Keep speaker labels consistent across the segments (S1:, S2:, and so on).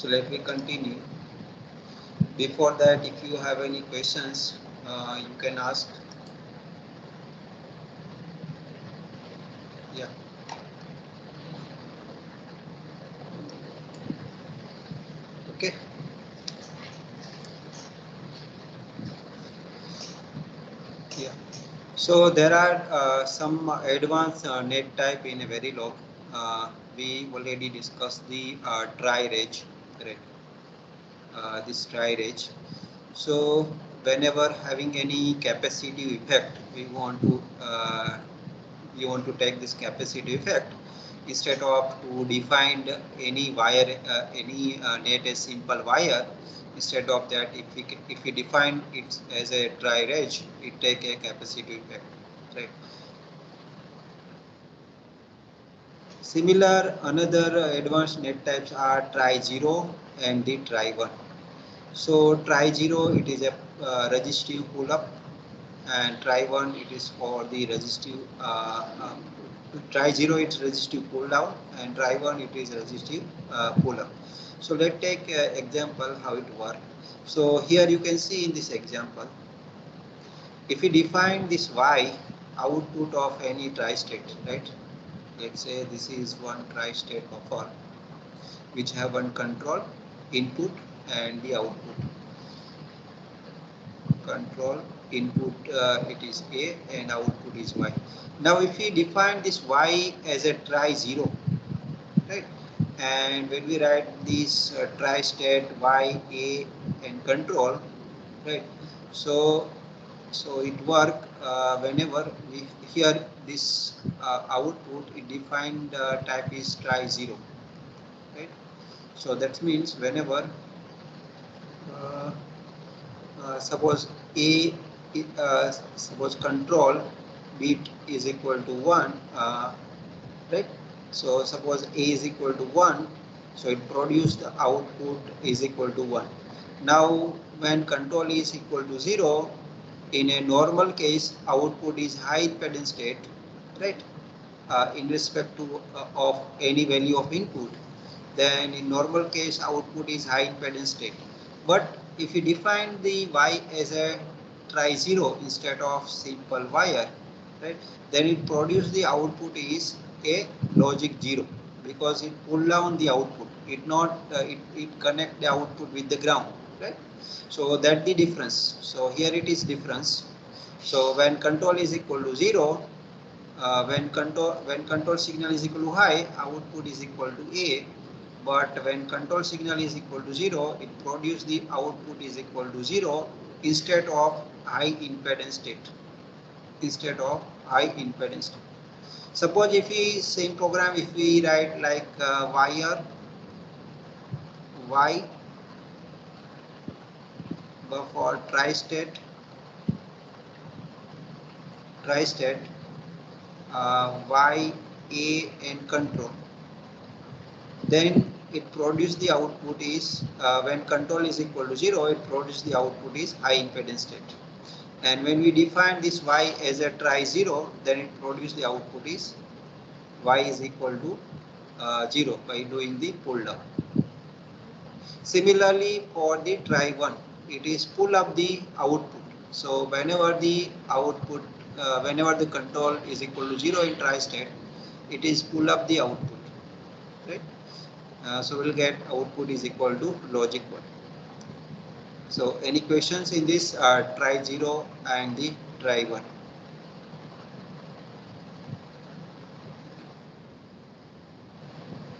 S1: So let me continue. Before that, if you have any questions, you can ask. Yeah. Okay. Yeah. So there are some advanced net type in a very log. We already discussed the try range, right? This try range. So whenever having any capacitive effect, we want to take this capacitive effect instead of to define any wire, any net as simple wire. Instead of that, if we define it as a try range, it take a capacitive effect, right? Similar, another advanced net types are try zero and the try one. So try zero, it is a resistive pull up, and try one, it is for the resistive. Try zero, it's resistive pull down, and try one, it is resistive pull up. So let's take example how it works. So here you can see in this example, if we define this y output of any tri-state, right? Let's say this is one tri-state buffer which have one control input and the output. Control input, it is A and output is Y. Now if we define this Y as a try zero, right? And when we write this try state Y, A and control, right? So it work whenever we here this output it defined type is try zero, right? So that means whenever uh, suppose A, suppose control bit is equal to 1, right? So suppose A is equal to 1, so it produce the output is equal to 1. Now when control is equal to 0, in a normal case output is high impedance state, right? In respect to of any value of input, then in normal case output is high impedance state. But if you define the Y as a try zero instead of simple wire, right, then it produce the output is a logic zero, because it pull down the output. It not it connect the output with the ground, right? So that the difference. So here it is difference. So when control is equal to 0, when control signal is equal to high, output is equal to A. But when control signal is equal to 0, it produces the output is equal to 0 instead of high impedance state. Instead of high impedance state. Suppose if we same program, if we write like wire Y for tri-state Y, A and control, then it produce the output is when control is equal to 0, it produce the output is high impedance state. And when we define this Y as a try 0, then it produce the output is Y is equal to 0 by doing the pull down. Similarly for the try 1, it is pull up the output. So whenever the output, whenever the control is equal to 0 in try state, it is pull up the output, right? So we'll get output is equal to logic 1. So any questions in this try 0 and the try 1?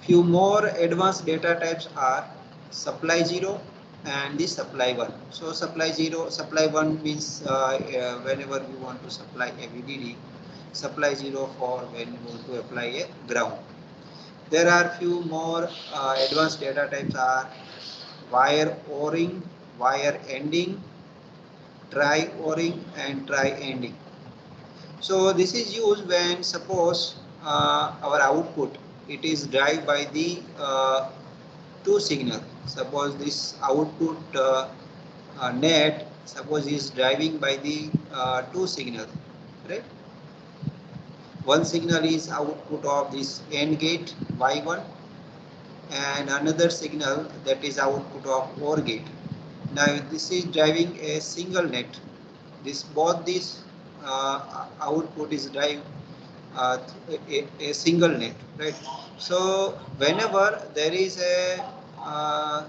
S1: Few more advanced data types are supply 0 and the supply 1. So supply 0, supply 1 means whenever we want to supply a VDD, supply 0 for when you want to apply a ground. There are few more advanced data types are wire o-ring, wire ending, try o-ring and try ending. So this is used when suppose our output it is driven by the two signal. Suppose this output net suppose is driving by the two signal, right? One signal is output of this AND gate Y1 and another signal that is output of OR gate. Now this is driving a single net. This both this output is drive uh, a single net, right? So whenever there is a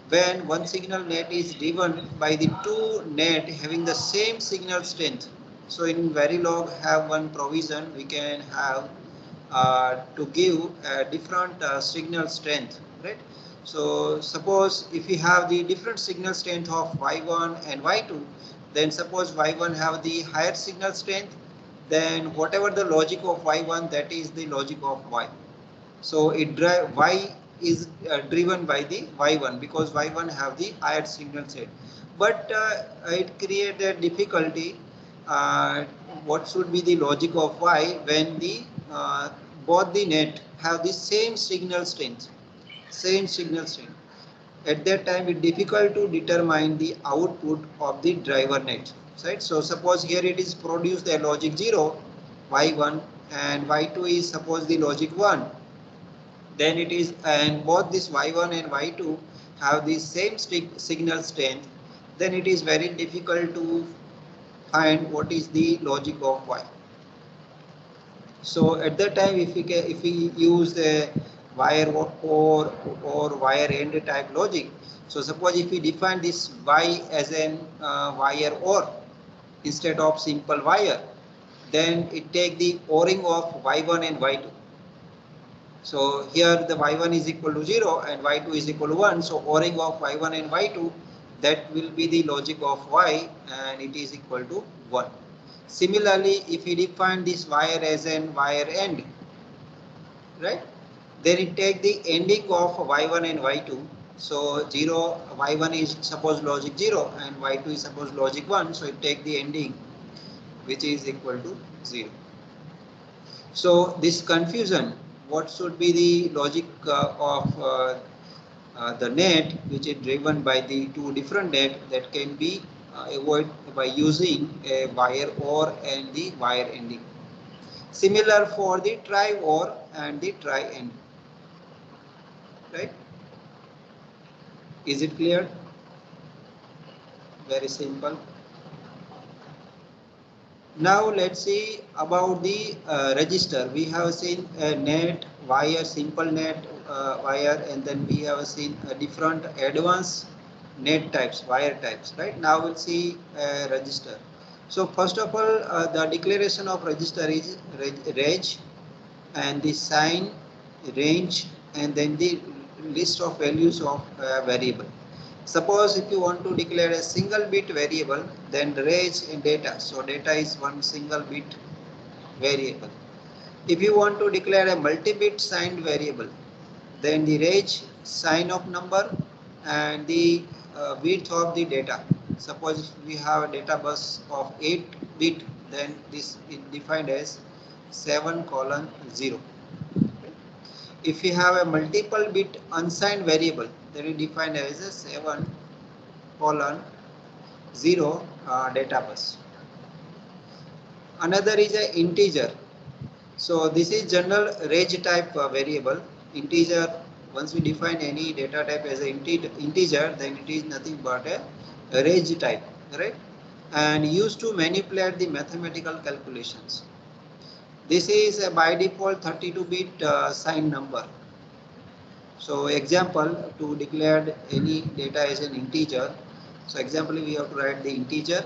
S1: when one signal net is driven by the two net having the same signal strength. So in Verilog have one provision we can have to give a different signal strength, right? So suppose if we have the different signal strength of y1 and y2, then suppose y1 have the higher signal strength, then whatever the logic of y1, that is the logic of y. So it drive y is driven by the y1 because y1 have the higher signal set. But it creates a difficulty. Uh, what should be the logic of y when the both the net have the same signal strength, same signal strength. At that time, it's difficult to determine the output of the driver net. Right? So suppose here it is produced a logic 0, y1, and y2 is suppose the logic 1. Then it is, and both this y1 and y2 have the same signal strength, then it is very difficult to find what is the logic of y. So at that time, if we use the wire or wire end type logic, so suppose if we define this y as an wire or instead of simple wire, then it take the ORing of y1 and y2. So here the y1 is equal to 0 and y2 is equal to 1. So ORing of y1 and y2, that will be the logic of y, and it is equal to 1. Similarly, if we define this wire as an wire end, right, then it take the ending of y1 and y2. So 0, y1 is suppose logic 0 and y2 is suppose logic 1. So it take the ending which is equal to 0. So this confusion, what should be the logic of the net which is driven by the two different net, that can be avoided by using a wire or and the wire ending. Similar for the try or and the try end, right? Is it clear? Very simple. Now let's see about the register. We have seen a net, wire, simple net, wire, and then we have seen different advanced net types, wire types, right? Now we'll see register. So first of all, the declaration of register is reg, and the sign, range, and then the list of values of variable. Suppose if you want to declare a single bit variable, then range in data. So data is one single bit variable. If you want to declare a multi-bit signed variable, then the range, sign of number, and the width of the data. Suppose if we have a data bus of 8 bit, then this is defined as 7:0. If we have a multiple bit unsigned variable, then it defined as a 7:0 data bus. Another is an integer. So this is general range type variable. Integer, once we define any data type as an integer, then it is nothing but a range type, right? And used to manipulate the mathematical calculations. This is a by default 32-bit signed number. So example, to declare any data as an integer. So example, we have to write the integer,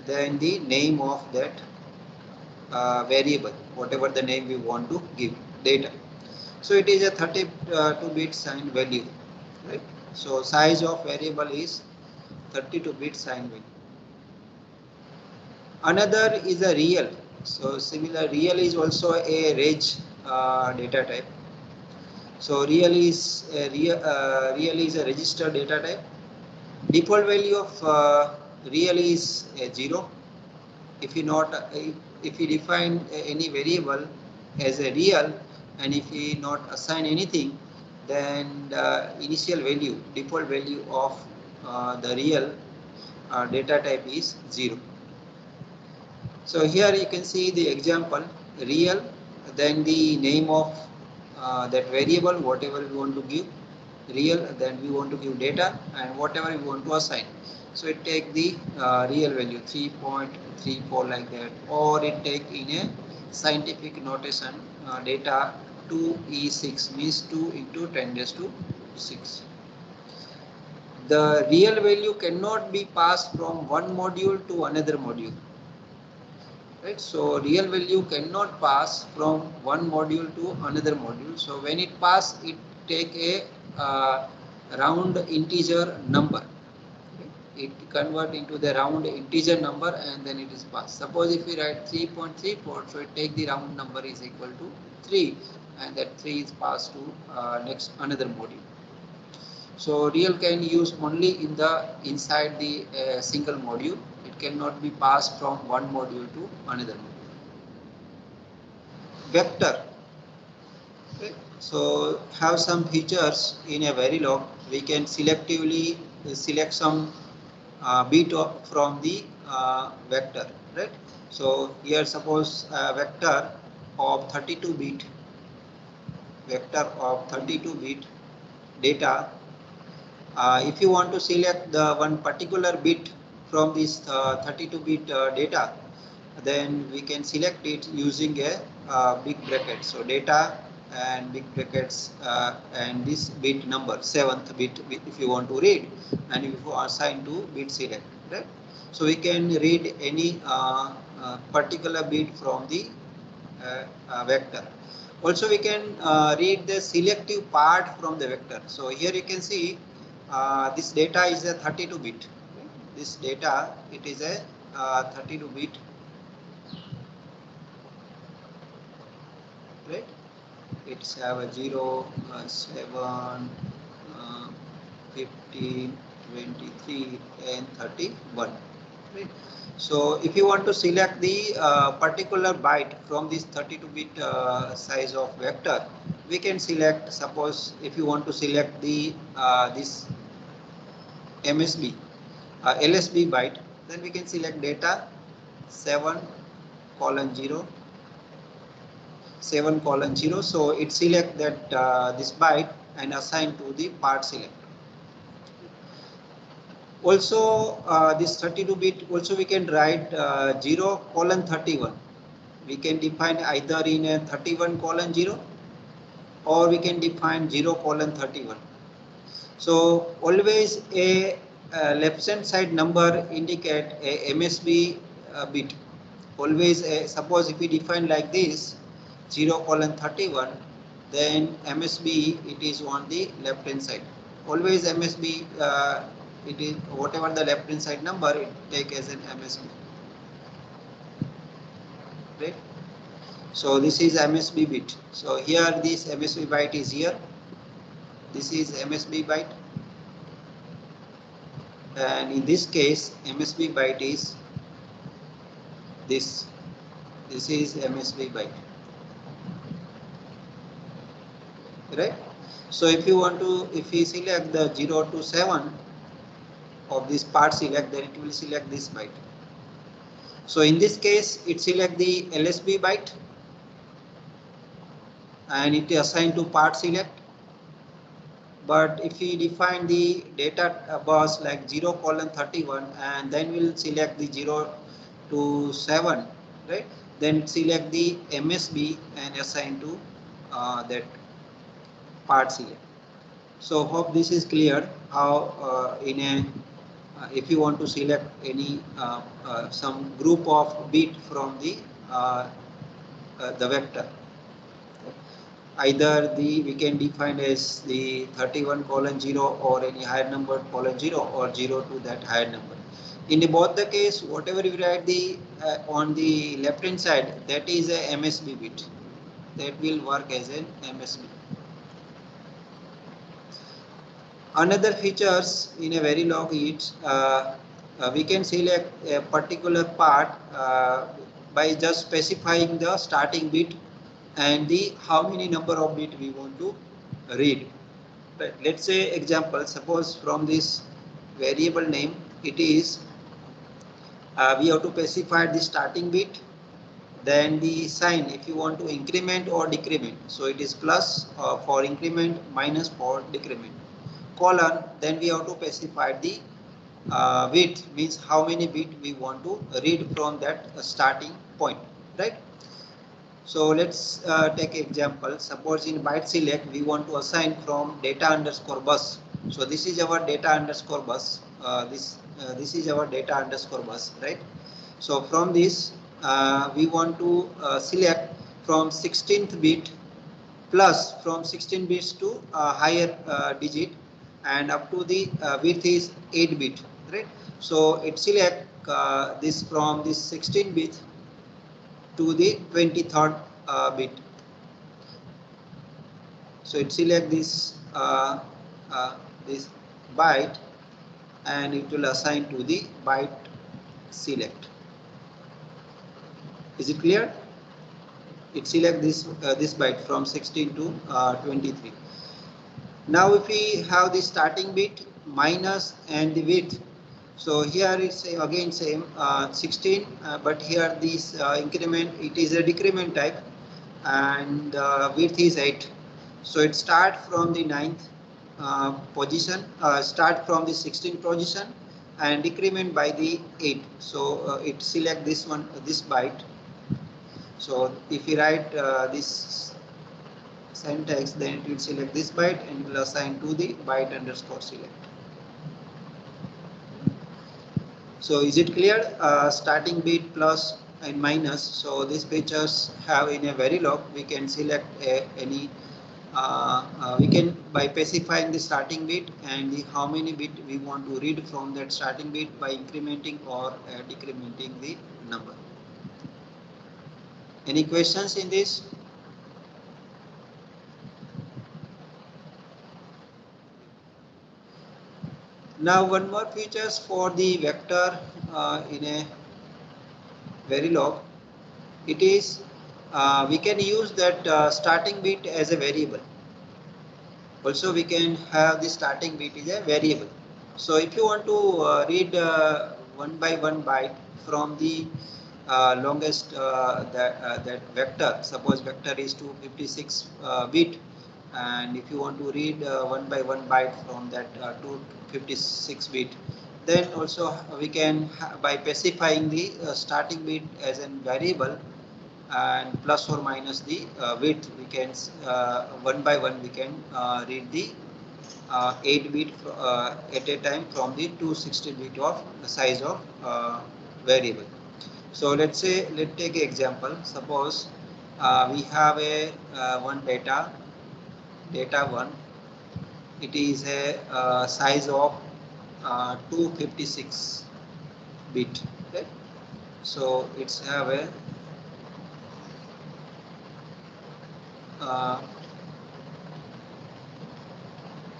S1: then the name of that variable, whatever the name we want to give, data. So it is a 32-bit signed value, right? So size of variable is 32-bit signed value. Another is a real. So similar, real is also a range data type. So real is a register data type. Default value of real is 0. If we define any variable as a real, and if we not assign anything, then the initial value, default value of the real data type is 0. So here you can see the example, real, then the name of that variable, whatever we want to give real, then we want to give data, and whatever we want to assign. So it take the real value 3.34 like that, or it take in a scientific notation data 2e6 means 2 into 10 raised to 6. The real value cannot be passed from one module to another module. Right, so real value cannot pass from one module to another module. So when it pass, it take a round integer number. Okay. It convert into the round integer number and then it is passed. Suppose if we write 3.34, so it take the round number is equal to 3, and that 3 is passed to next another module. So real can use only in the inside the single module. It cannot be passed from one module to another module. Vector. Okay. So have some features in a Verilog. We can selectively select some bit from the vector. Right. So here suppose a vector of 32 bit. Vector of 32 bit data. If you want to select the one particular bit from this 32-bit data, then we can select it using a big bracket. So data and big brackets and this bit number, 7th bit if you want to read, and if you assign to bit select, right? So we can read any particular bit from the vector. Also we can read the selective part from the vector. So here you can see this data is a 32 bit. This data, it is a 32 bit, right? It's have a 0, 7, 15, 23 and 31. Right? So if you want to select the particular byte from this 32-bit size of vector, we can select, suppose if you want to select the this MSB LSB byte, then we can select data 7 colon 0, 7 colon 0. So it select that this byte and assign to the part select. Also this 32-bit also we can write 0 colon 31. We can define either in a 31 colon 0 or we can define 0 colon 31. So always a left hand side number indicate a MSB bit. Always suppose if we define like this 0 colon 31, then MSB it is on the left hand side. Always MSB it is whatever the left hand side number it take as an MSB. Right? So this is MSB bit. So here this MSB byte is here. This is MSB byte. And in this case MSB byte is this. This is MSB byte. Right? So if you want to, if we select the 0 to 7 of this part select, then it will select this byte. So in this case it select the LSB byte and it is assigned to part select. But if we define the data bus like 0 colon 31 and then we'll select the 0 to 7, right? Then select the MSB and assign to that part select. So hope this is clear how in a if you want to select any some group of bit from the vector, either we can define as the 31 colon 0 or any higher number colon 0 or 0 to that higher number. In both the case, whatever you write the on the left hand side, that is a MSB bit. That will work as an MSB. Another features in a Verilog is we can select a particular part by just specifying the starting bit and the how many number of bit we want to read. Right. Let's say example, suppose from this variable name it is we have to specify the starting bit, Then the sign, if you want to increment or decrement, so it is plus for increment, minus for decrement. Colon, then we have to specify the width, means how many bit we want to read from that starting point, right? So let's take example. Suppose in byte select we want to assign from data underscore bus. So this is our data underscore bus. This is our data underscore bus, right? So from this we want to select from 16th bit plus from 16 bits to higher digit, and up to the width is 8 bit, right? So it select this from this 16 bit to the 23rd bit. So it select this byte, and it will assign to the byte select. Is it clear? It select this byte from 16 to 23. Now if we have the starting bit minus and the width, so here it's again same 16, but here this increment, it is a decrement type, and width is 8. So it start from the 9th position, start from the 16th position and decrement by the 8. So it select this one, this byte. So if we write this syntax, then it will select this byte and will assign to the byte underscore select. So is it clear? Starting bit plus and minus. So these features have in a Verilog, we can select any. We can, by specifying the starting bit and the how many bit we want to read from that starting bit, by incrementing or decrementing the number. Any questions in this? Now one more features for the vector in a Verilog. It is we can use that starting bit as a variable. Also we can have the starting bit is a variable. So if you want to read one by one byte from the longest that vector, suppose vector is 256 bit, and if you want to read one by one byte from that 256 bit, then also we can by specifying the starting bit as a variable and plus or minus the width, we can one by one we can read the 8 bit at a time from the 260 bit of the size of variable. So let's say, let's take an example. Suppose we have a one data 1. It is a size of 256 bit, right? So it's have a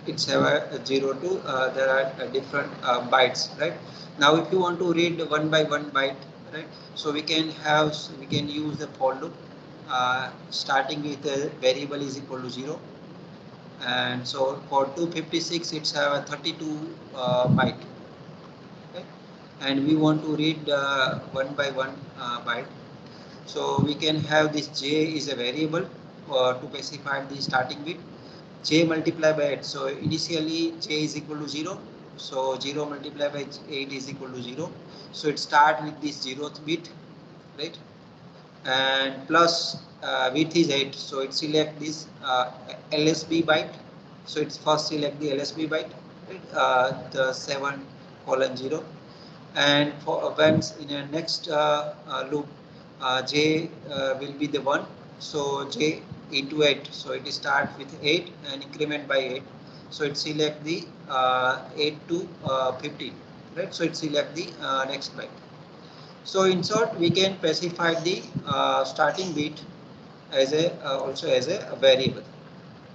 S1: it's have a 0 to there are different bytes, right? Now if you want to read one by one byte, right, so we can use the for loop starting with a variable is equal to 0, and so for 256 it's have a 32 byte, okay? And we want to read one by one byte. So we can have this j is a variable to specify the starting bit, j multiplied by 8. So initially j is equal to 0. So 0 multiplied by 8 is equal to 0. So it starts with this 0th bit, right? And plus width is 8. So it select this LSB byte. So it's first select the LSB byte, right? The 7:0. And for once in a next loop, j will be the 1. So j into 8. So it starts with 8 and increment by 8. So it select the 8 to 15, right? So it select the next byte. So in short, we can specify the starting bit as a also as a variable.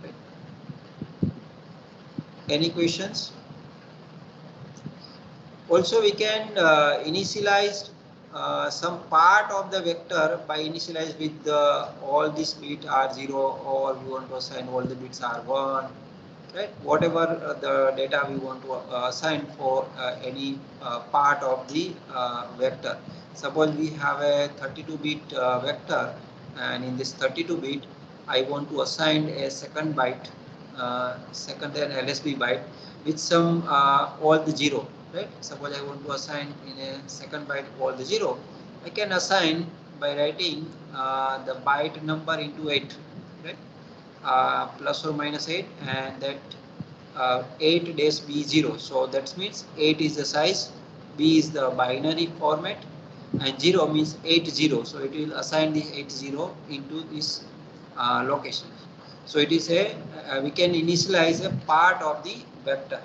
S1: Right? Any questions? Also, we can initialize some part of the vector by initialize with all these bits are 0, or we want to assign all the bits are 1. right? Whatever the data we want to assign for any part of the vector. Suppose we have a 32-bit vector, and in this 32-bit, I want to assign a second byte, second and LSB byte with some all the zero, right? Suppose I want to assign in a second byte all the zero, I can assign by writing the byte number into 8, right? Plus or minus 8, and that 8 dash B0. So that means 8 is the size, B is the binary format, and 0 means 80. So it will assign this 80 into this location. So it is a, we can initialize a part of the vector.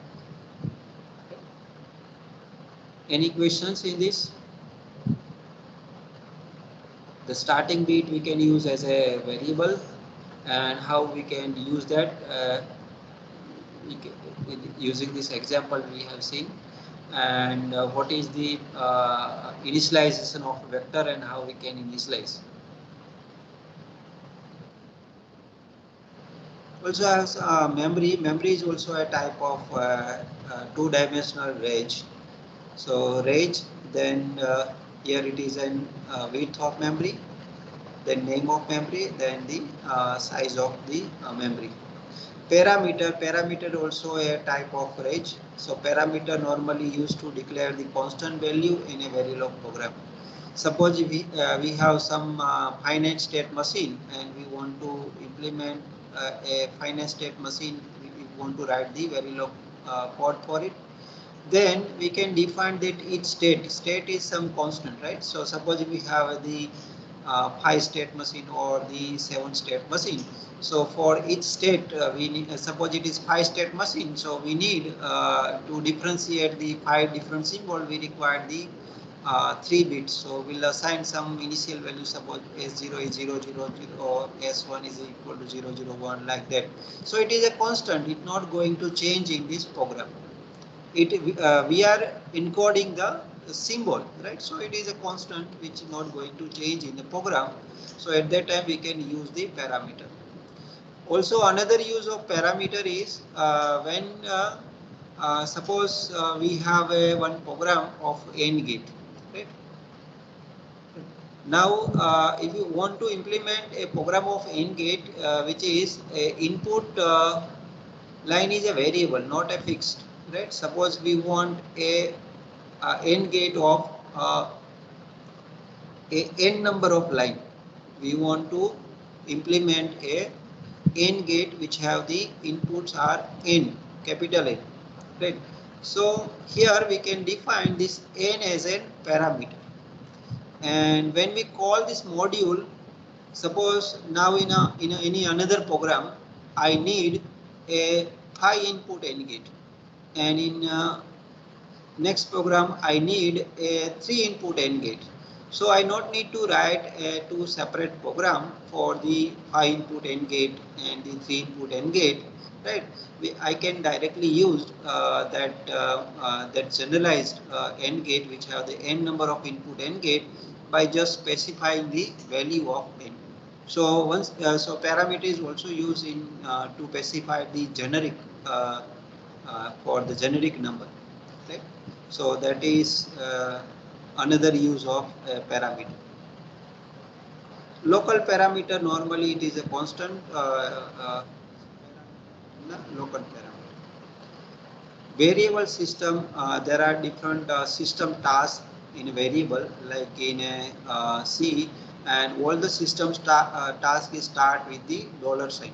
S1: Any questions in this? The starting bit we can use as a variable, and how we can use that using this example we have seen, and what is the initialization of a vector and how we can initialize. Also as memory is also a type of two-dimensional range. So range, then here it is an width of memory, then name of memory, then the size of the memory. Parameter also a type of range. So parameter normally used to declare the constant value in a Verilog program. Suppose we have some finite state machine, and we want to implement a finite state machine. We want to write the Verilog code for it. Then we can define that each state is some constant, right? So suppose we have the 5-state machine or the 7-state machine. So for each state, we need, suppose it is 5-state machine, so we need to differentiate the 5 different symbols, we require the 3 bits. So we'll assign some initial value, suppose S0 is 0, 0, 0, or S1 is equal to 0, 0, 1, like that. So it is a constant, it's not going to change in this program. We are encoding the symbol, right? So it is a constant which is not going to change in the program. So at that time we can use the parameter. Also another use of parameter is when suppose we have one program of AND gate, right? Now if you want to implement a program of AND gate which is input line is a variable, not a fixed, right? Suppose we want a AND gate of a n number of line. We want to implement a AND gate which have the inputs are n, capital N, right? So here we can define this n as a parameter, and when we call this module, suppose now in any another program I need a 5 input AND gate, and in next program I need a 3 input AND gate. So I not need to write a 2 separate program for the 5 input AND gate and the 3 input AND gate, right? I can directly use that generalized AND gate which have the n number of input AND gate by just specifying the value of n. So once so parameter is also used in to specify the generic for the generic number, right? So that is another use of parameter. Local parameter, normally it is a constant local parameter. Variable system, there are different system tasks in a variable, like in a C, and all the system tasks start with the dollar sign.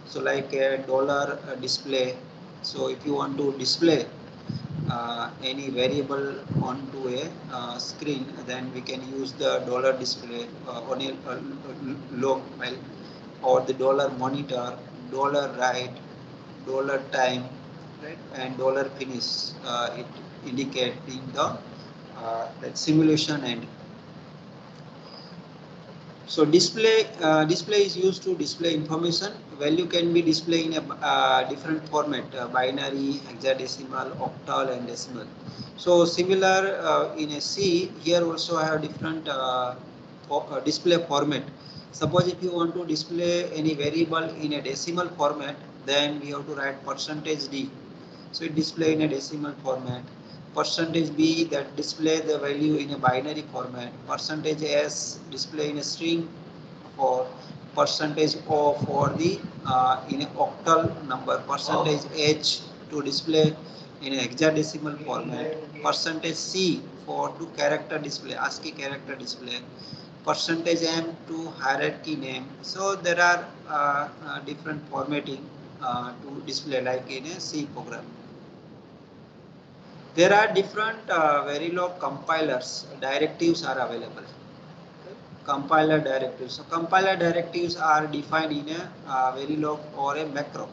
S1: So like a dollar display. So if you want to display any variable onto a screen, then we can use the dollar display on a log file, or the dollar monitor, dollar write, dollar time, right, and dollar finish. It indicating the that simulation end. So display is used to display information. Value can be displayed in a different format: binary, hexadecimal, octal, and decimal. So similar in a C, here also I have different display format. Suppose if you want to display any variable in a decimal format, Then we have to write percentage D. So it display in a decimal format. Percentage B that display the value in a binary format. Percentage S display in a string for percentage O for the in a octal number. Percentage H to display in a hexadecimal format. Percentage C for to character display, ASCII character display. Percentage M to hierarchy name. So there are different formatting to display like in a C program. There are different Verilog compilers, directives are available. Compiler directives. So compiler directives are defined in a Verilog or a macro.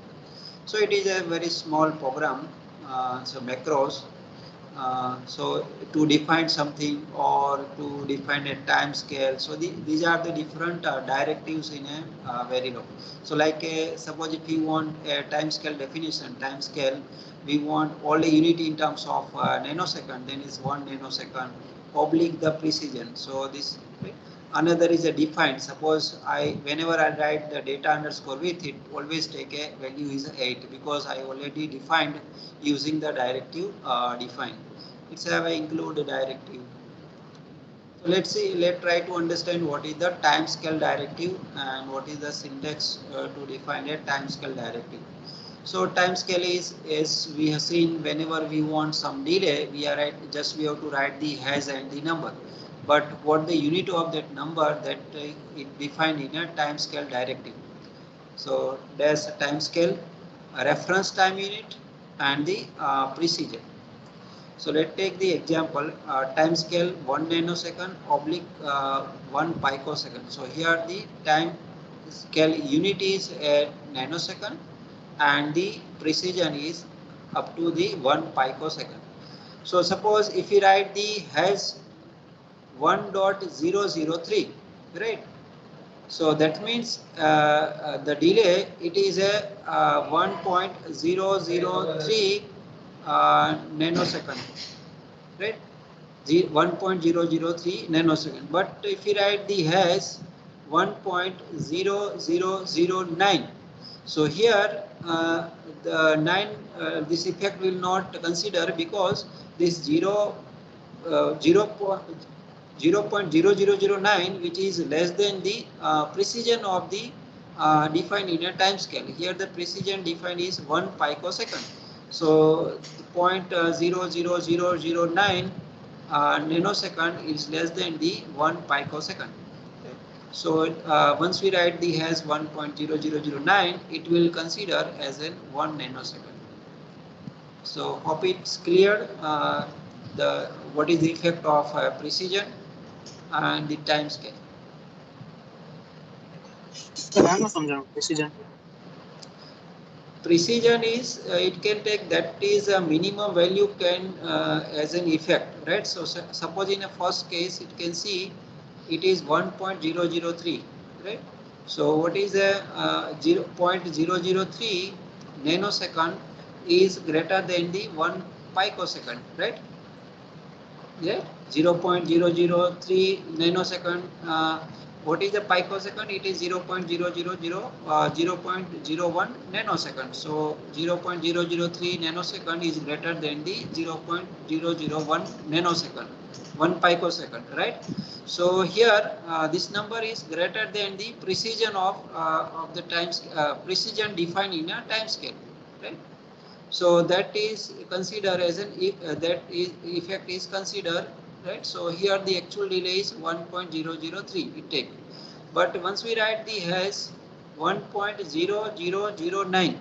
S1: So it is a very small program. So macros. So to define something or to define a time scale. So these are the different directives in a Verilog. So like suppose if you want a time scale definition, time scale, we want all the unit in terms of nanosecond, then is 1 nanosecond, oblique the precision. So this another is a defined. Suppose whenever I write the data underscore with it, always take a value is 8 because I already defined using the directive define. It's have a include directive. So let's try to understand what is the time scale directive and what is the syntax to define a time scale directive. So time scale is, as we have seen, whenever we want some delay, we have to write the hash and the number. But what the unit of that number that it defined in a time scale directive. So there's a time scale, a reference time unit, and the precision. So let's take the example, time scale 1 nanosecond oblique 1 picosecond. So here the time scale unit is a nanosecond and the precision is up to the 1 picosecond. So suppose if you write the hash 1.003, right? So that means the delay it is a 1.003 nanosecond, right? 1.003 nanosecond. But if you write the hash 1.0009, so here the 9 this effect will not consider because this 0.0009 which is less than the precision of the defined in a time scale. Here the precision defined is 1 picosecond. So 0.00009 nanosecond is less than the 1 picosecond. Okay. So once we write the hash 1.0009, it will consider as a 1 nanosecond. So hope it's clear the what is the effect of precision and the time scale. Precision is it can take that is a minimum value can as an effect, right? So suppose in a first case it can see it is 1.003, right? So what is a 0.003 nanosecond is greater than the 1 picosecond, right? Yeah, 0.003 nanosecond. What is the picosecond? It is 0.001 nanosecond. So 0.003 nanosecond is greater than the 0.001 nanosecond, 1 picosecond, right? So here this number is greater than the precision of the times precision defined in a time scale, right? So that is considered as an that is effect is considered, right? So here the actual delay is 1.003 it take, but once we write the hash 1.0009,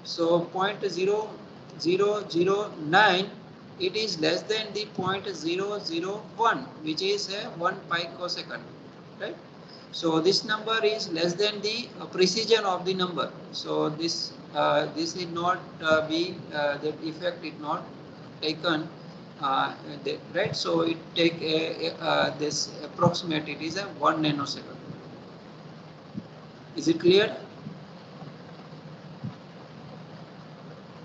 S1: so 0.0009 it is less than the 0.001 which is a 1 picosecond, right? So this number is less than the precision of the number. So this this is not the effect is not taken, right? So it take this approximate it is a 1 nanosecond. Is it clear?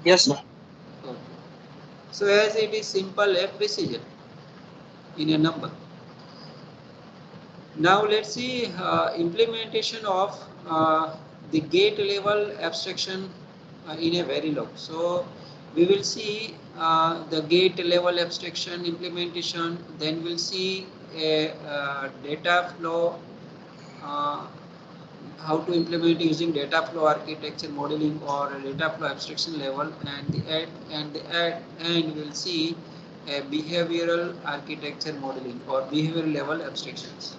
S2: Yes, sir.
S1: Okay. So as it is simple a precision in a number. Now let's see implementation of the gate level abstraction in a Verilog. So we will see the gate level abstraction implementation. Then we'll see a data flow, uh, how to implement using data flow architecture modeling or a data flow abstraction level, and we'll see a behavioral architecture modeling or behavioral level abstractions.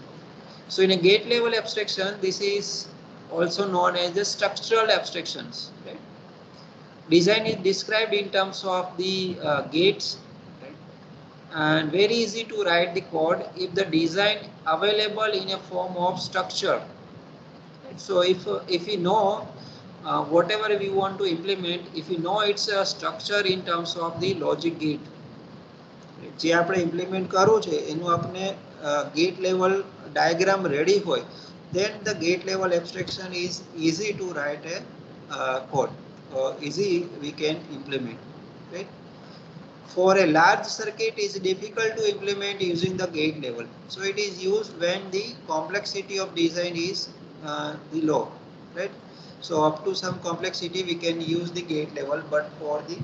S1: So in a gate level abstraction, this is also known as the structural abstractions. Right? Design is described in terms of the gates, right? And very easy to write the code if the design available in a form of structure. So if we know whatever we want to implement, if we know it's a structure in terms of the logic gate, જે આપણે implement કરવું છે એનું આપણે gate level diagram ready હોય, then the gate level abstraction is easy to write a code, easy we can implement, right? For a large circuit, it is difficult to implement using the gate level. So it is used when the complexity of design is the low, right? So up to some complexity we can use the gate level, but for the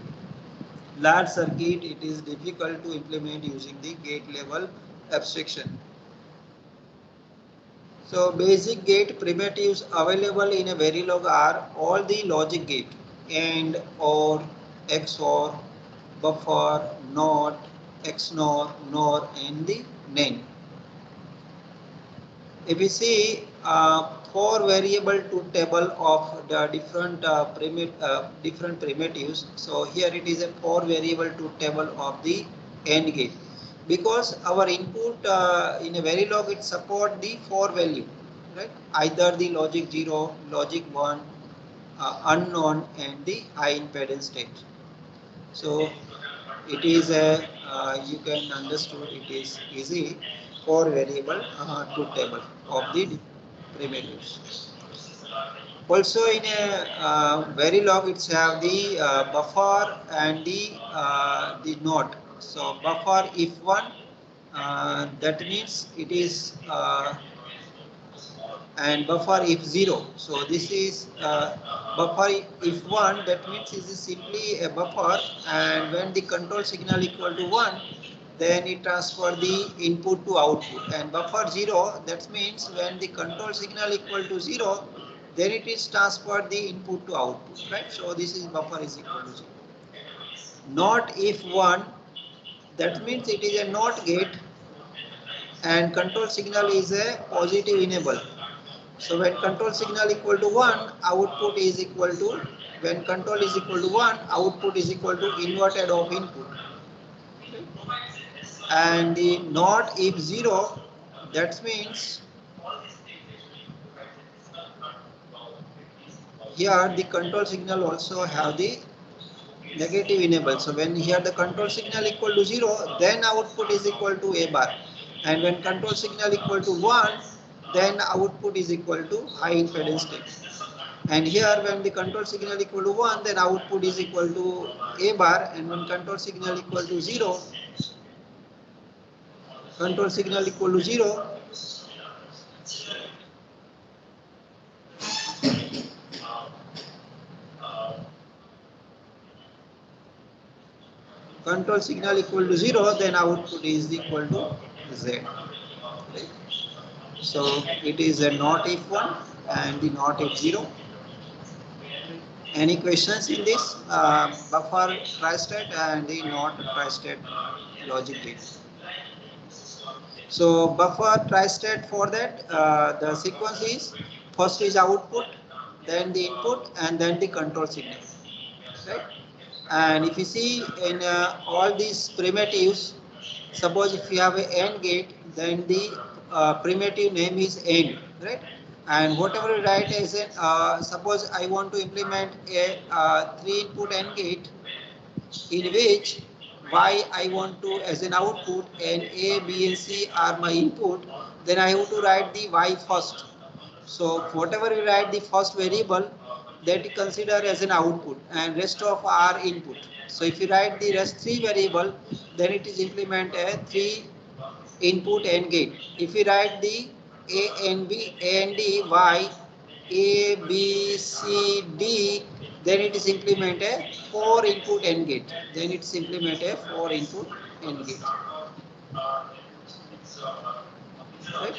S1: large circuit it is difficult to implement using the gate level abstraction. So basic gate primitives available in a Verilog are all the logic gate: AND, OR, XOR, buffer, NOT, XNOR, NOR, and the NAND. If we see four variable to table of the different primitives, so here it is a four variable to table of the AND gate, because our input in a Verilog it support the four value, right? Either the logic 0, logic 1, unknown, and the high impedance state. So it is a you can understood it is easy for variable to table of the primitives. Also in a Verilog it's have the buffer and the NOT. So buffer if one, that means it is and buffer if 0. So this is buffer if 1, that means this is simply a buffer, and when the control signal equal to 1, then it transfer the input to output. And buffer 0, that means when the control signal equal to 0, then it is transfer the input to output, right? So this is buffer is equal to 0. Not if 1, that means it is a NOT gate and control signal is a positive enable. So when control signal equal to 1, output is equal to, when control is equal to 1, output is equal to inverted of input. And the not if 0, that means here the control signal also have the negative enable. So when here the control signal equal to 0, then output is equal to A bar. And when control signal equal to 1, then output is equal to high impedance state. And here when the control signal equal to 1, then output is equal to A bar, and when control signal equal to 0, control signal equal to 0, control signal equal to 0, then output is equal to Z. Right? So it is a not if 1 and the not if 0. Any questions in this buffer tri-state and the not tri-state logic gate? So buffer tri-state, for that the sequence is first is output, then the input, and then the control signal, right? And if you see in all these primitives, suppose if you have an AND gate, then the primitive name is AND, right? And whatever you write as an suppose I want to implement a 3-input AND gate in which Y I want to as an output and A, B and C are my input, then I have to write the Y first. So whatever we write the first variable, that you consider as an output and rest of are input. So if you write the rest 3 variable, then it is implement a 3 input AND gate. If you write the A and B, A and D, Y, A, B, C, D, then it is implement a 4 input AND gate. Then it's implement a 4 input AND gate. Right?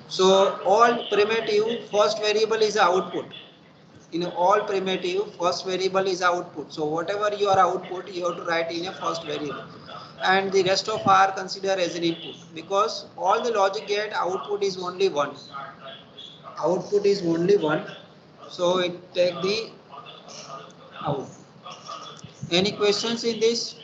S1: So all primitive first variable is output. In all primitive, first variable is output. So whatever your output, you have to write in a first variable, and the rest of are considered as an input, because all the logic gate output is only one. Output is only one, so it take the out. Any questions in this?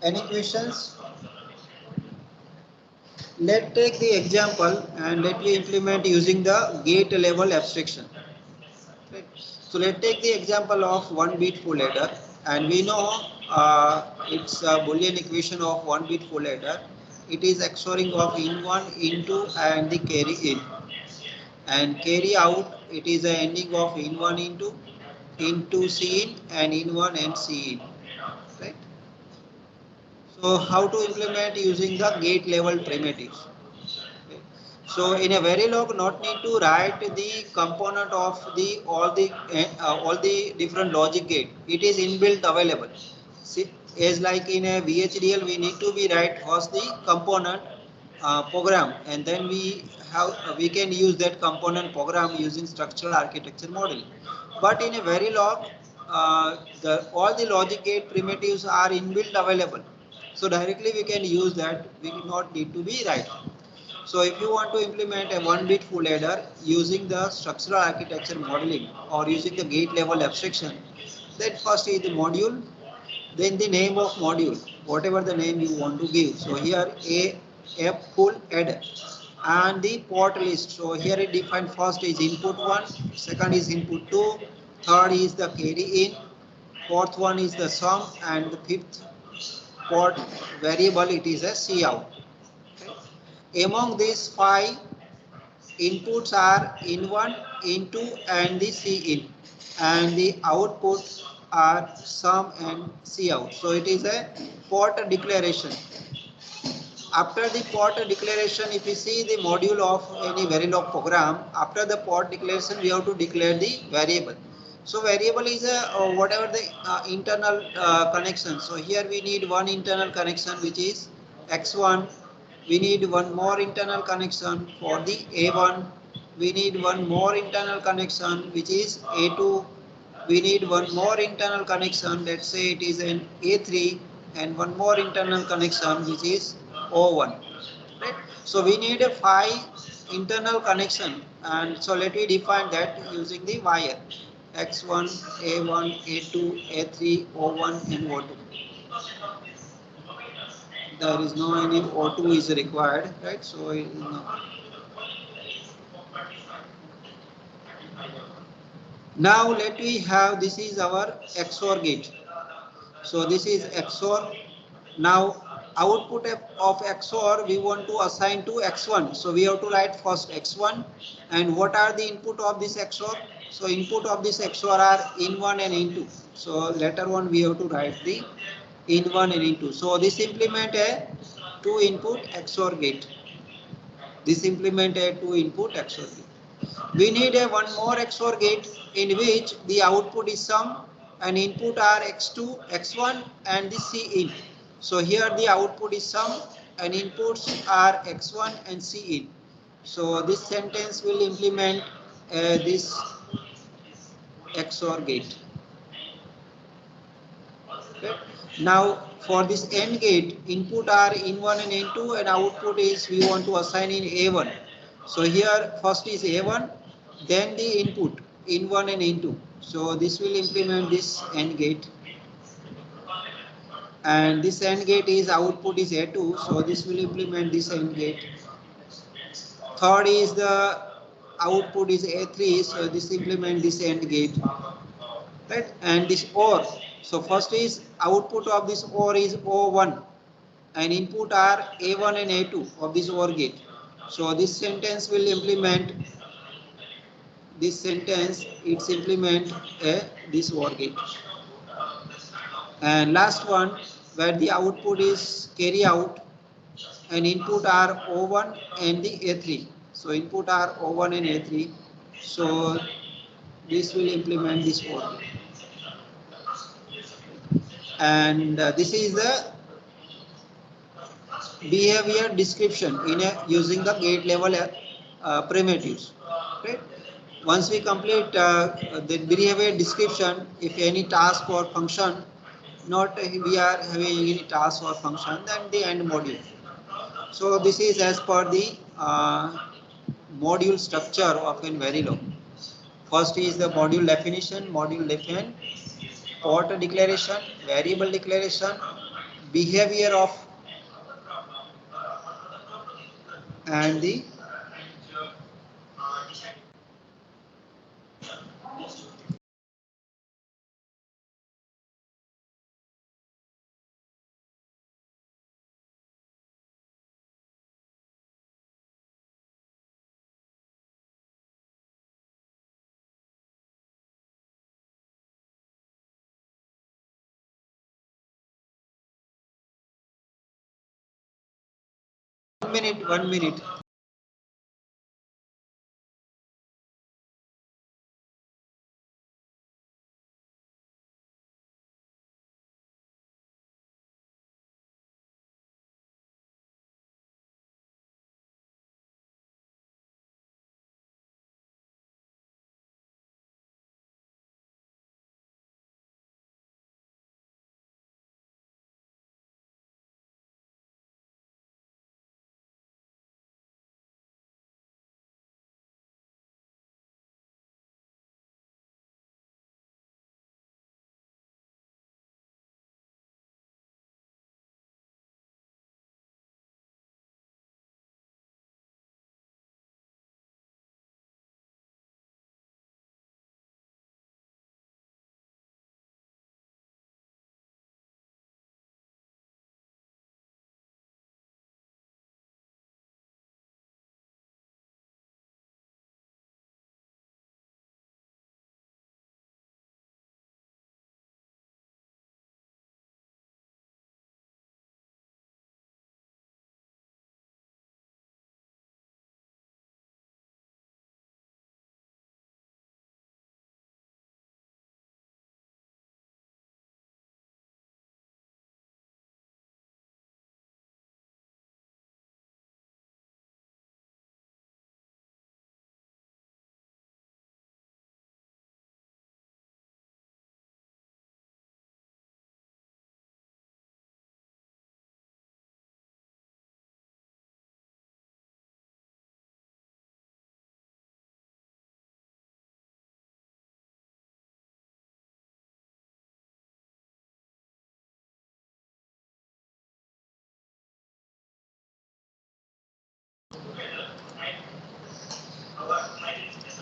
S1: Any questions? Let's take the example and let me implement using the gate level abstraction. Right. So let's take the example of 1 bit full adder, and we know it's a Boolean equation of 1 bit full adder. It is XORing of in1, in2 and the carry in, and carry out it is a ending of in1, in2 C in, and in1 and C in. Right. So how to implement using the gate level primitives? Okay. So in a Verilog, not need to write the component of the all the different logic gate. It is inbuilt available. See, as like in a VHDL, we need to be write first the component program, and then we can use that component program using structural architecture model. But in a Verilog, all the logic gate primitives are inbuilt available. So directly we can use that. We do not need to be write. So if you want to implement a 1 bit full adder using the structural architecture modeling or using the gate level abstraction, then first is the module, then the name of module, whatever the name you want to give. So here a full adder and the port list. So here it defined first is input 1, second is input 2, third is the carry in, fourth one is the sum, and the fifth port variable it is a C out. Among these 5 inputs are in1, in2 and the C in, and the outputs are sum and C out. So it is a port declaration. After the port declaration, if you see the module of any Verilog program, after the port declaration we have to declare the variable. So variable is whatever the internal connection. So here we need one internal connection which is x1. We need one more internal connection for the a1. We need one more internal connection which is a2. We need one more internal connection, let's say it is an a3, and one more internal connection which is o1. Right? So we need a 5 internal connection, and so let me define that using the wire x1, a1, a2, a3, o1 and o2. There is no any o2 is required, right? So no. Now let me have, this is our XOR gate. So this is XOR. Now output of XOR we want to assign to x1. So we have to write first x1, and what are the input of this XOR? So input of this XOR are in1 and in2. So later on we have to write the in1 and in2. So this implement a 2 input XOR gate. This implement a 2 input XOR gate. We need a one more XOR gate in which the output is sum and input are x2, x1 and the C in. So here the output is sum and inputs are x1 and C in. So this sentence will implement this XOR gate. Okay. Now for this AND gate, input are in1 and in2 and output is we want to assign in a1. So here first is a1, then the input in1 and in2. So this will implement this AND gate, and this AND gate is output is a2. So this will implement this AND gate. Third is the output is a3. So this implement this AND gate. Right, and this OR. So first is output of this OR is O1 and input are A1 and A2 of this OR gate. So this sentence will implement this sentence, it's implement this OR gate. And last one, where the output is carry out. and input are O1 and the A3. So input are O1 and A3. So this will implement this OR. And this is the behavior description in using the gate level primitives. Right? Once we complete the behavior description, if any task or function, not we are having any task or function, then the end module. So this is as per the module structure of in Verilog. First is the module definition, module define, port declaration, variable declaration, behavior of, and the one minute.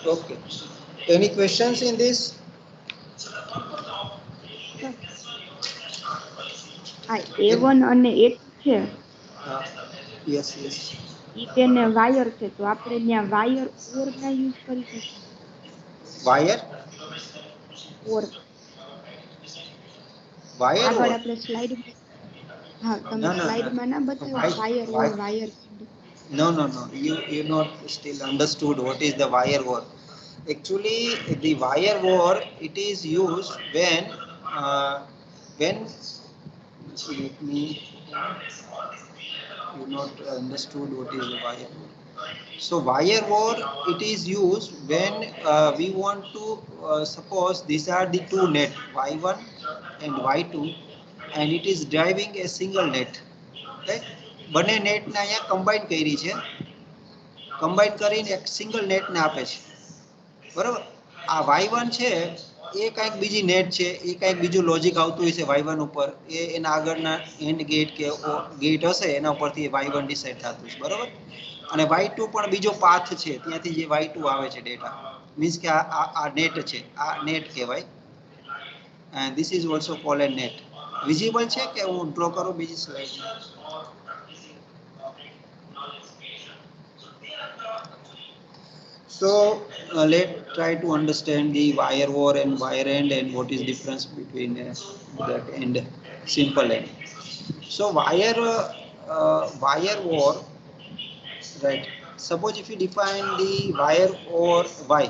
S1: Okay. Any questions in this?
S3: આ A1 અને A2 છે
S1: Yes, yes.
S3: ઈ તેને wire છે તો આપણે ત્યાં wire ઓર ના use કરી શકીએ
S1: Wire?
S3: ઓર
S1: Wire
S3: આગળ
S1: or?
S3: આપણે સ્લાઇડ હા તમે
S1: No, no,
S3: સ્લાઇડ
S1: no.
S3: માં ના બતાવ્યું
S1: Wire,
S3: wire or
S1: wire.
S3: Wire
S1: No, no, no. You not still understood what is the wire war. Actually, the wire war it is used when let me you not understood what is the wire war. So wire war it is used when we want to suppose these are the two net y1 and y2 and it is driving a single net. Right? બંને નેટને અહીંયા combine કરી છે combine કરીને એક single નેટને આપે છે બરાબર આ y1 છે એ કાંઈક બીજી નેટ છે એ કાંઈક બીજું લોજિક આવતું હોય છે y1 ઉપર એ એના આગળના એન્ડ ગેટ કે ગેટ હશે એના ઉપરથી y1 ડિસાઇડ થતું છે બરાબર અને y2 પણ બીજો પાથ છે ત્યાંથી જે y2 આવે છે ડેટા મીન્સ કે આ નેટ છે આ નેટ કહેવાય and this is also called a net visible છે કે હું ડ્રો કરું બીજી slide So let's try to understand the wire war and wire end and what is difference between that and simple end. So wire wire OR, right? Suppose if you define the wire OR Y,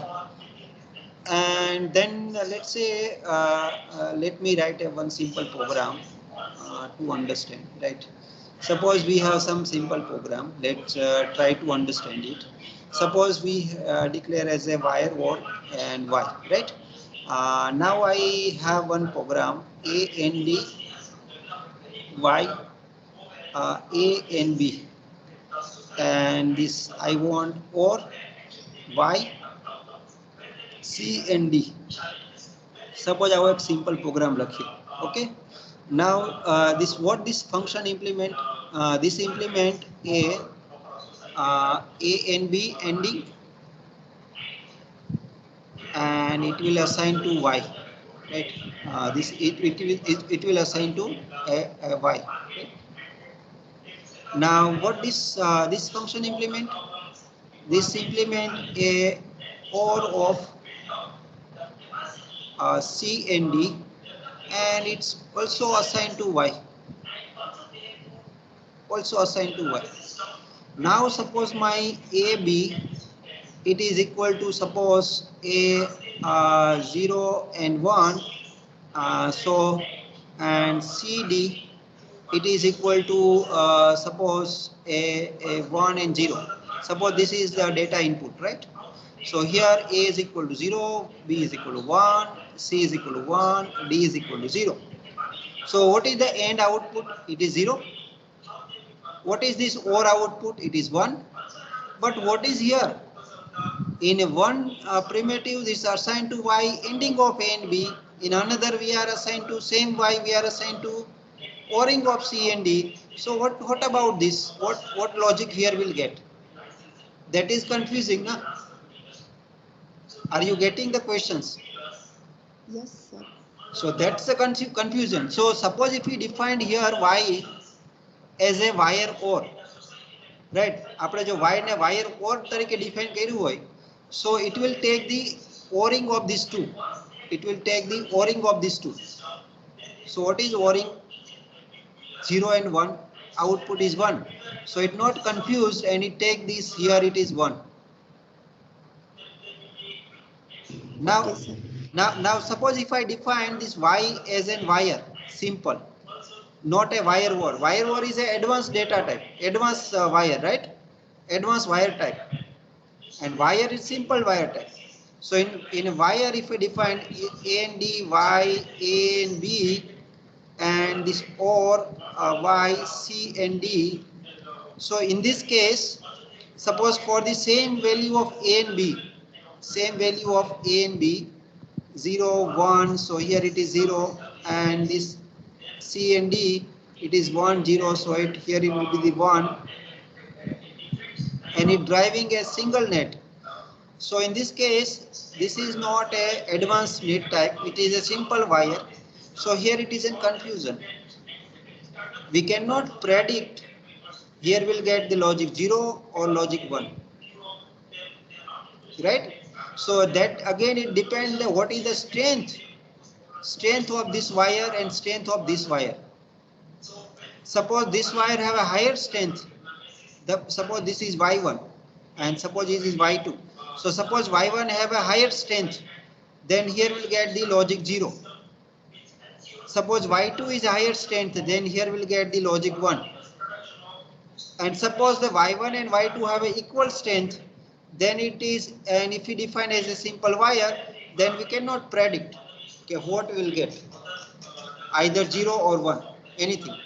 S1: and then let's say let me write one simple program to understand, right? Suppose we have some simple program. Let's try to understand it. Suppose we declare as a wire OR and Y, right? Now I have one program A and B, Y, A and B, and this I want OR Y, C and D. Suppose I have simple program લખ્યો. Okay. Now this function implement, this implement A and B ending, and it will assign to Y, right? It will assign to a Y. Right? Now what this function implement? This implement a OR of C and D, and it's also assigned to Y. Also assigned to Y. Now suppose my AB, it is equal to suppose A 0 and 1. So and CD, it is equal to suppose a 1 and 0. Suppose this is the data input, right? So here A is equal to 0, B is equal to 1, C is equal to 1, D is equal to 0. So what is the end output? It is 0. What is this OR output? It is 1. But what is here? In one primitive, this is assigned to Y ending of A and B. In another, we are assigned to same Y, we are assigned to ORing of C and D. So what about this? What logic here will get? That is confusing, na? Are you getting the questions?
S3: Yes, sir.
S1: So that's the confusion. So suppose if we defined here Y as a wire OR, right? આપણે જો Y ને wire OR તરીકે define કર્યું હોય, so it will take the ORing of these two. It will take the ORing of these two. So what is ORing? 0 and 1. Output is 1. So it's not confused, and it take this here. It is 1. Now suppose if I define this Y as a wire, simple, not a wire OR. Wire OR is an advanced data type, advanced wire, right? Advanced wire type, and wire is simple wire type. So in a wire, if we define A and D, Y, A and B, and this OR Y, C and D. So in this case, suppose for the same value of A and B, same value of A and B, 0, 1, so here it is 0, and this C and D, it is 1, 0, so here it will be the 1, and it driving a single net. So in this case, this is not a advanced net type, it is a simple wire. So here it is in confusion. We cannot predict here will get the logic 0 or logic 1, right? So that again it depends on what is the strength of this wire and strength of this wire. Suppose this wire have a higher strength. Suppose this is Y1 and suppose this is Y2. So suppose Y1 have a higher strength, then here will get the logic 0. Suppose Y2 is a higher strength, then here will get the logic 1. And suppose the Y1 and Y2 have a equal strength, then it is, and if we define as a simple wire, then we cannot predict okay, what we will get, either 0 or 1, anything,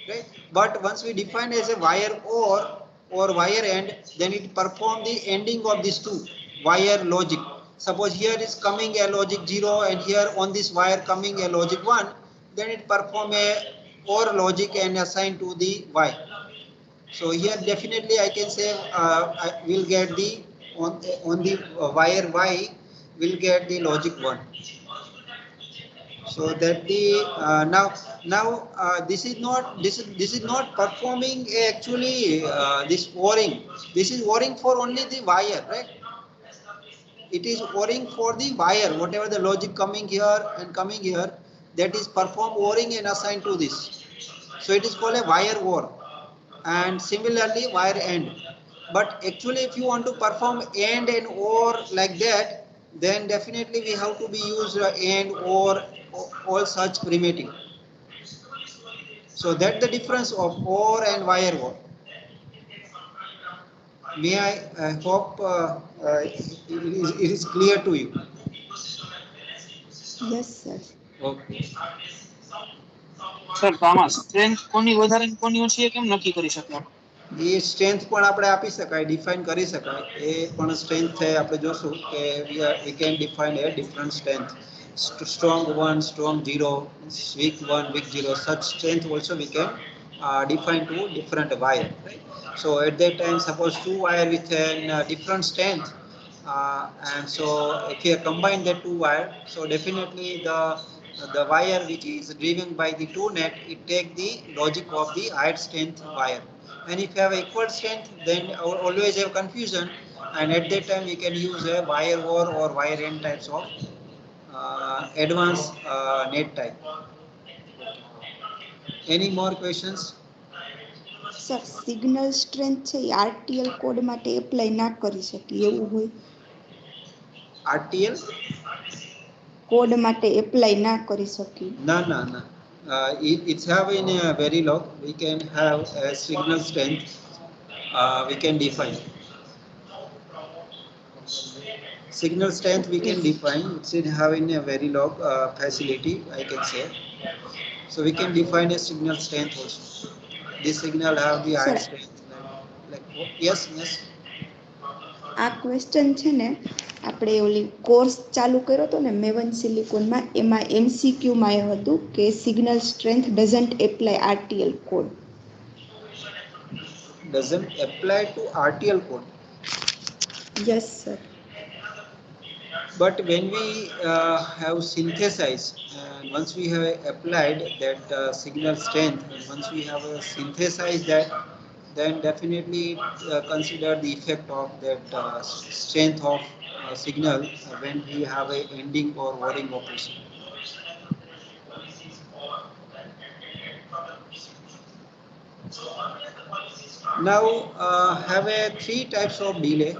S1: right? But once we define as a wire or wire end, then it perform the ending of these two wire logic. Suppose here is coming a logic 0 and here on this wire coming a logic 1, then it perform a OR logic and assign to the Y. So here definitely I can say I will get the on the wire Y will get the logic 1. So that the now this is not performing actually this ORing. This is ORing for only the wire, right? It is ORing for the wire, whatever the logic coming here and coming here, that is perform ORing and assign to this. So it is called a wire OR, and similarly wire AND. But actually, if you want to perform AND and OR like that, then definitely we have to be used AND OR all such primitive. So that's the difference of OR and wire OR. May I hope it is clear to you.
S3: Yes sir.
S1: Okay.
S2: Sir તો આમાં strength કોની વધારે ને કોની ઓછી એ કેમ નક્કી કરી શકીએ આપણે?
S1: એ સ્ટ્રેન્થ પણ આપણે આપી શકાય, ડિફાઇન કરી શકાય. એ પણ સ્ટ્રેન્થ છે આપણે જોશું કે we can define a different strength. Strong one, strong zero, weak one, weak zero. Such strength also we can define to different wire. Right? So at that time, suppose two wire with a different strength, and so if you combine the two wire, so definitely the wire which is driven by the two net, it take the logic of the higher strength wire. And if you have equal strength, then always have confusion, and at that time we can use a wire OR or wire end types of advanced net type. Any more questions?
S3: Sir signal strength છે એ આરટીએલ code માટે apply ના કરી શકીએ એવું હોય?
S1: RTL?
S3: Code માટે apply ના કરી શકીએ?
S1: No. It's have in a very log. We can have a signal strength. We can define. Signal strength we can define. It's in having a very log facility, I can say. So we can define a signal strength also. This signal have the higher strength. Yes.
S3: આ question છે ને આપણે ઓલી course ચાલુ કર્યો હતો ને મેવન સિલિકોનમાં, એમાં MCQમાં એ હતું કે signal strength doesn't apply RTL code.
S1: Doesn't apply to RTL code.
S3: Yes sir.
S1: But when we have synthesized, and once we have applied that signal strength, and once we have synthesized that, then definitely consider the effect of that strength of signal when we have a ending or ORing operation. Now have a three types of delay,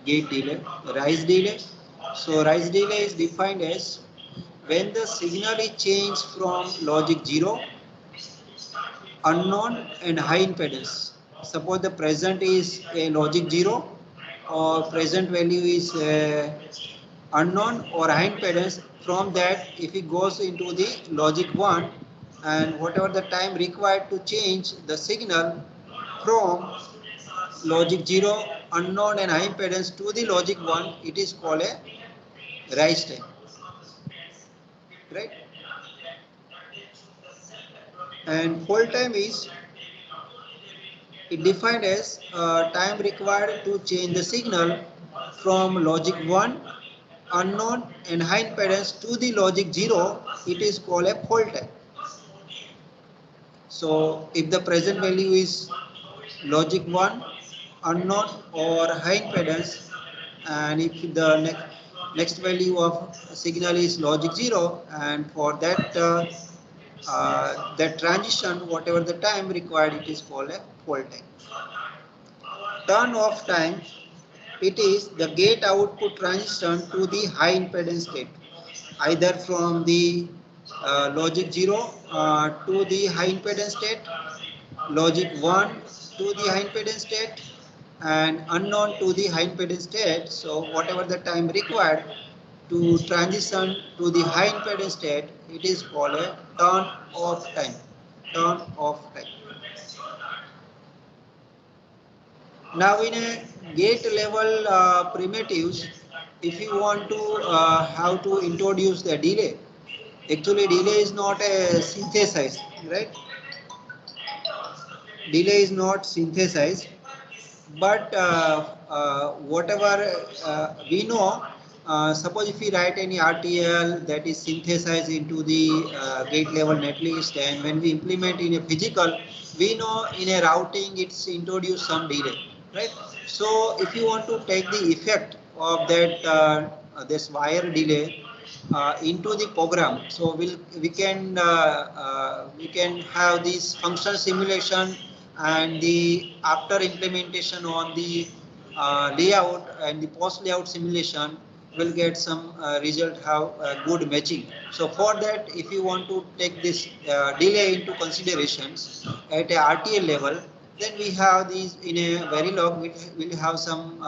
S1: gate delay, rise delay. So rise delay is defined as when the signal is changed from logic 0, unknown and high impedance. Suppose the present is a logic 0 or present value is unknown or high impedance. From that, if it goes into the logic 1, and whatever the time required to change the signal from logic 0, unknown and high impedance to the logic 1, it is called a rise time. Right? And hold time is it defined as time required to change the signal from logic 1, unknown and high impedance to the logic 0, it is called a hold time. So if the present value is logic 1, unknown or high impedance, and if the next value of signal is logic 0, and for that that transition, whatever the time required, it is called a hold time. Turn off time, it is the gate output transition to the high impedance state, either from the logic 0 to the high impedance state, logic 1 to the high impedance state, and unknown to the high impedance state. So whatever the time required to transition to the high impedance state, it is called a turn off time. Turn off time. Now in a gate level primitives, if you want to how to introduce the delay, actually delay is not a synthesized, right? Delay is not synthesized, but whatever we know, suppose if we write any RTL that is synthesized into the gate level netlist, and when we implement in a physical, we know in a routing it's introduced some delay, right? So if you want to take the effect of that this wire delay, into the program. So we can have this function simulation, and the after implementation on the layout and the post layout simulation will get some result have good matching. So for that, if you want to take this delay into considerations at a RTL level, then we have these in a Verilog. We'll have some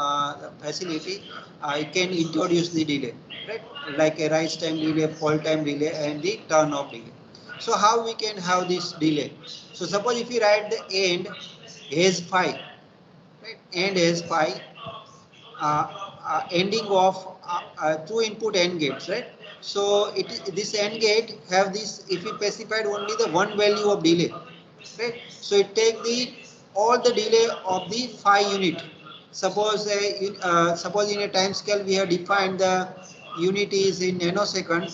S1: facility. I can introduce the delay, right? Like a rise time delay, fall time delay, and the turn off delay. So how we can have this delay? So suppose if you write the end as phi, right? End as phi, ending of two input AND gates, right? So this AND gate have this, if we specified only the one value of delay, right? So it take the all the delay of the phi unit. Suppose suppose in a time scale we have defined the unit is in nanosecond,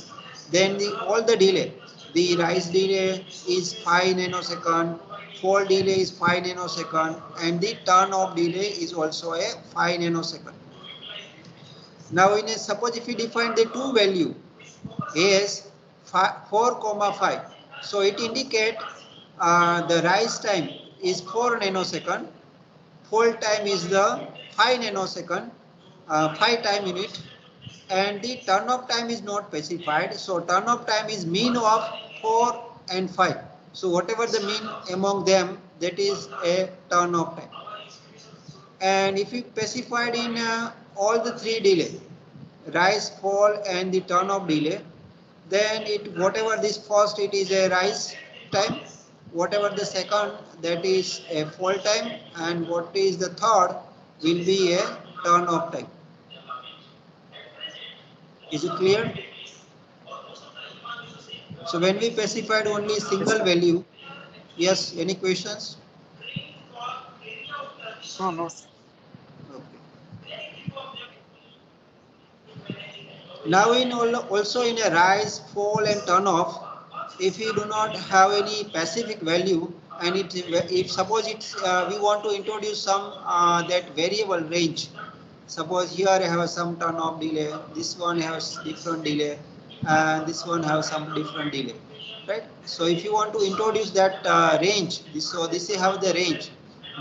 S1: then all the delay, the rise delay is phi nanosecond, fall delay is phi nanosecond, and the turn off delay is also a phi nanosecond. Now suppose if we define the two value as 4,5, so it indicate the rise time is 4 nanosecond, fall time is the 5 nanosecond, 5 time unit, and the turn off time is not specified. So turn off time is mean of 4 and 5. So whatever the mean among them, that is a turn off time. And if you specified in all the three delay, rise, fall, and the turn off delay, then it whatever this first, it is a rise time, whatever the second, that is a fall time, and what is the third will be a turn off time. Is it clear? So when we specified only single value, yes, any questions?
S2: No.
S1: Now also in a rise, fall, and turn off, if we do not have any specific value, and if suppose it's we want to introduce some that variable range. Suppose here I have some turn off delay, this one has different delay, and this one has some different delay, right? So if you want to introduce that range, so this is how the range,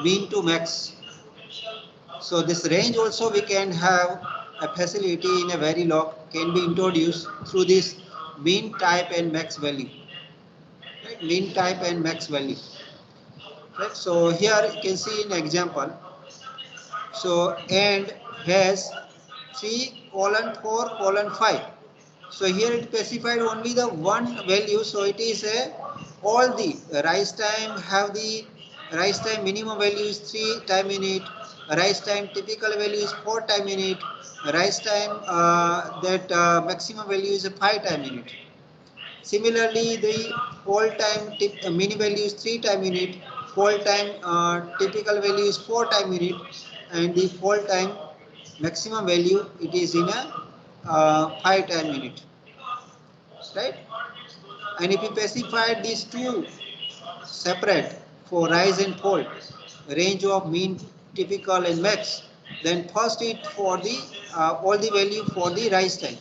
S1: mean to max. So this range also we can have a facility in a Verilog can be introduced through this mean type and max value. Right? Mean type and max value. Right? So here you can see an example. So and has 3:4:5. So here it specified only the one value. So it is a all the rise time have the rise time minimum value is 3 time unit, rise time typical value is 4 time unit, rise time that maximum value is a 5 time unit. Similarly, the fall time mini value is 3 time unit, fall time typical value is 4 time unit, and the fall time maximum value it is in a 5 time unit, right? And if you specify these two separate for rise and fall, range of mean, typical, and max, then first it for the all the value for the rise time.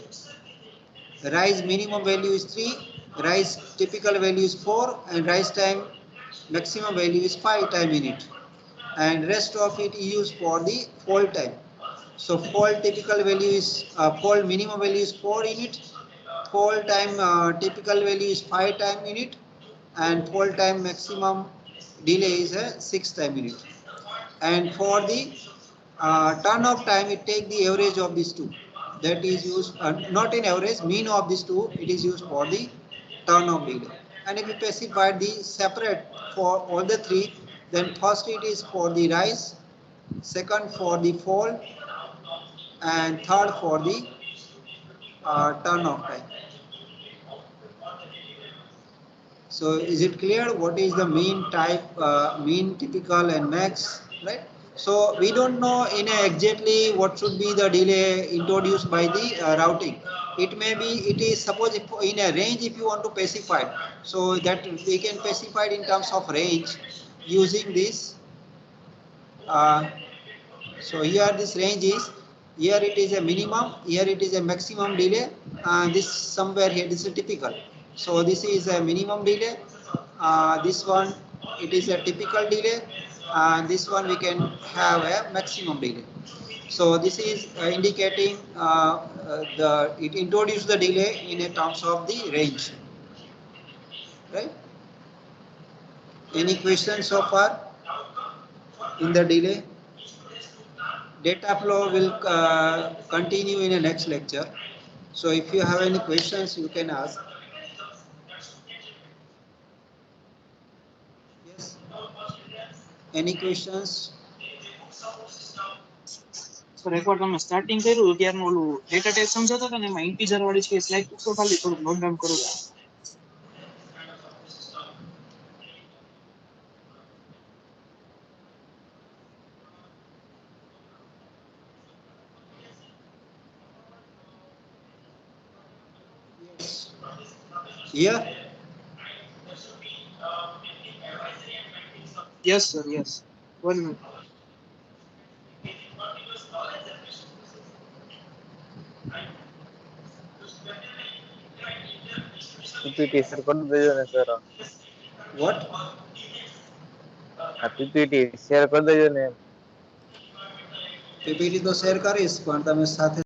S1: Rise minimum value is 3, rise typical value is 4, and rise time maximum value is 5 time unit. And rest of it used for the fall time. So fall typical value is fall minimum value is 4 unit, fall time typical value is 5 time unit, and fall time maximum delay is a 6 time unit. And for the turn off time, it take the average of these two. That is used not in average, mean of these two. It is used for the turn off delay. And if you specify the separate for all the three, then first it is for the rise, second for the fall, and third for the turn off time. So is it clear what is the mean type, mean, typical, and max, right? So we don't know in exactly what should be the delay introduced by the routing. It may be, it is suppose if in a range if you want to specify, so that we can specify it in terms of range using this. So here this range is here it is a minimum, here it is a maximum delay, this somewhere here this is typical. So this is a minimum delay, this one it is a typical delay, and this one we can have a maximum delay. So this is indicating it introduces the delay in a terms of the range, right? Any questions so far in the delay? Data flow will continue in the next lecture. So if you have any questions, you can ask. Yes. Any questions?
S2: Sir એકવાર તમે starting કર્યું ત્યારનું ઓલું data type સમજાતા હતા ને એમાં integer વાળી છે slide તો ખાલી થોડુંક નોટ ડાઉન કરો.
S1: Here?
S2: Yes sir yes 1 minute.
S4: PPT share કરી દેજો ને સર.
S1: What?
S4: આ પીપીટી શેર કરી દેજો ને.
S1: PPT તો શેર કરીશ પણ તમે સાથે